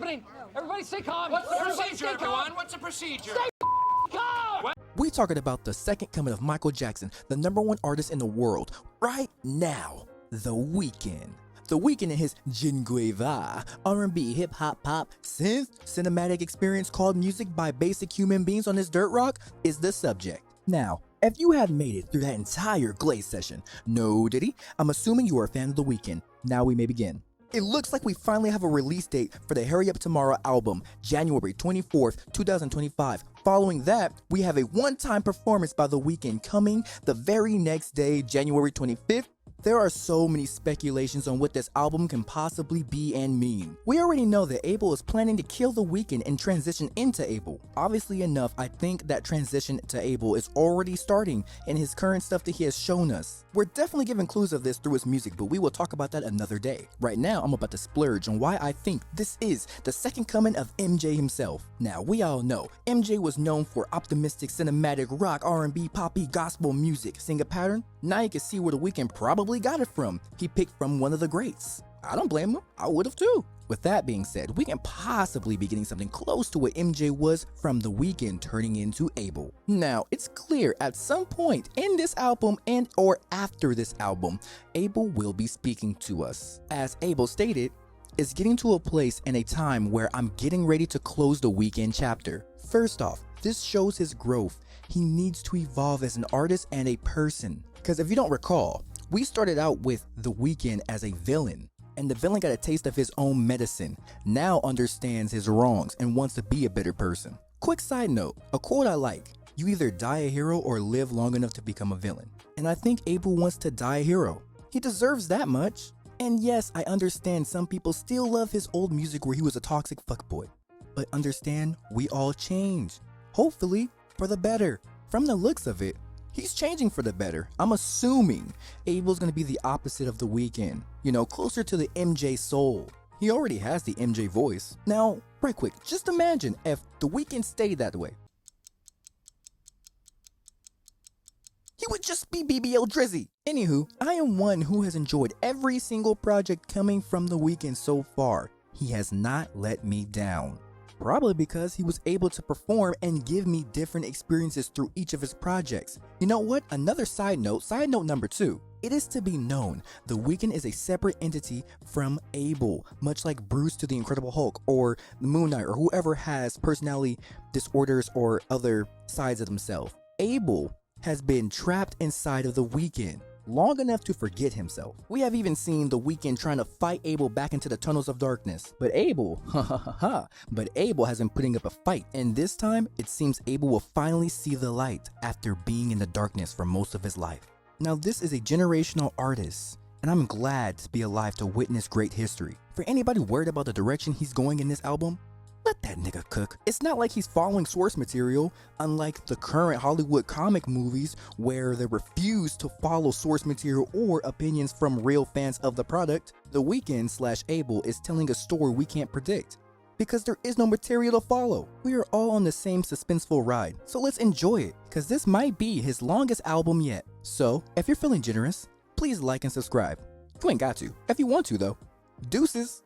happening? Everybody stay calm. What's the Everybody procedure, stay calm. everyone? What's the procedure? Stay calm. We talking about the second coming of Michael Jackson, the #1 artist in the world, right now, The Weeknd. The Weeknd and his Jingueva, R&B, hip hop, pop, synth, cinematic experience called music by basic human beings on this dirt rock is the subject. Now, if you have made it through that entire Glaze session, no diddy, I'm assuming you are a fan of The Weeknd. Now we may begin. It looks like we finally have a release date for the Hurry Up Tomorrow album, January 24th, 2025. Following that, we have a one-time performance by The Weeknd coming the very next day, January 25th. There are so many speculations on what this album can possibly be and mean. We already know that Abel is planning to kill The Weeknd and transition into Abel. Obviously enough, I think that transition to Abel is already starting in his current stuff that he has shown us. We're definitely given clues of this through his music, but we will talk about that another day. Right now, I'm about to splurge on why I think this is the second coming of MJ himself. Now, we all know MJ was known for optimistic cinematic rock, R&B, poppy, gospel music. Sing a pattern? Now you can see where The Weeknd probably got it from. He picked from one of the greats. I don't blame him. I would have too. With that being said, we can possibly be getting something close to what MJ was from The Weeknd turning into Abel. Now, it's clear at some point in this album and or after this album, Abel will be speaking to us. As Abel stated, it's getting to a place and a time where I'm getting ready to close the Weeknd chapter. First off, this shows his growth. He needs to evolve as an artist and a person. Because if you don't recall, we started out with The Weeknd as a villain, and the villain got a taste of his own medicine, now understands his wrongs and wants to be a better person. Quick side note, a quote I like, you either die a hero or live long enough to become a villain. And I think Abel wants to die a hero. He deserves that much. And yes, I understand some people still love his old music where he was a toxic fuckboy. But understand, we all change. Hopefully, for the better. From the looks of it, he's changing for the better. I'm assuming Abel's gonna be the opposite of The Weeknd. You know, closer to the MJ soul. He already has the MJ voice. Now, right quick, just imagine if The Weeknd stayed that way. He would just be BBL Drizzy. Anywho, I am one who has enjoyed every single project coming from The Weeknd so far. He has not let me down. Probably because he was able to perform and give me different experiences through each of his projects. You know what? Another side note number 2. It is to be known, The Weeknd is a separate entity from Abel, much like Bruce to the Incredible Hulk or the Moon Knight or whoever has personality disorders or other sides of themselves. Abel has been trapped inside of The Weeknd long enough to forget himself. We have even seen The Weeknd trying to fight Abel back into the tunnels of darkness. But Abel, but Abel has been putting up a fight. And this time, it seems Abel will finally see the light after being in the darkness for most of his life. Now, this is a generational artist, and I'm glad to be alive to witness great history. For anybody worried about the direction he's going in this album, let that nigga cook. It's not like he's following source material, unlike the current Hollywood comic movies where they refuse to follow source material or opinions from real fans of the product. The Weeknd/Abel is telling a story we can't predict because there is no material to follow. We are all on the same suspenseful ride, so let's enjoy it because this might be his longest album yet. So, if you're feeling generous, please like and subscribe. You ain't got to. If you want to though. Deuces.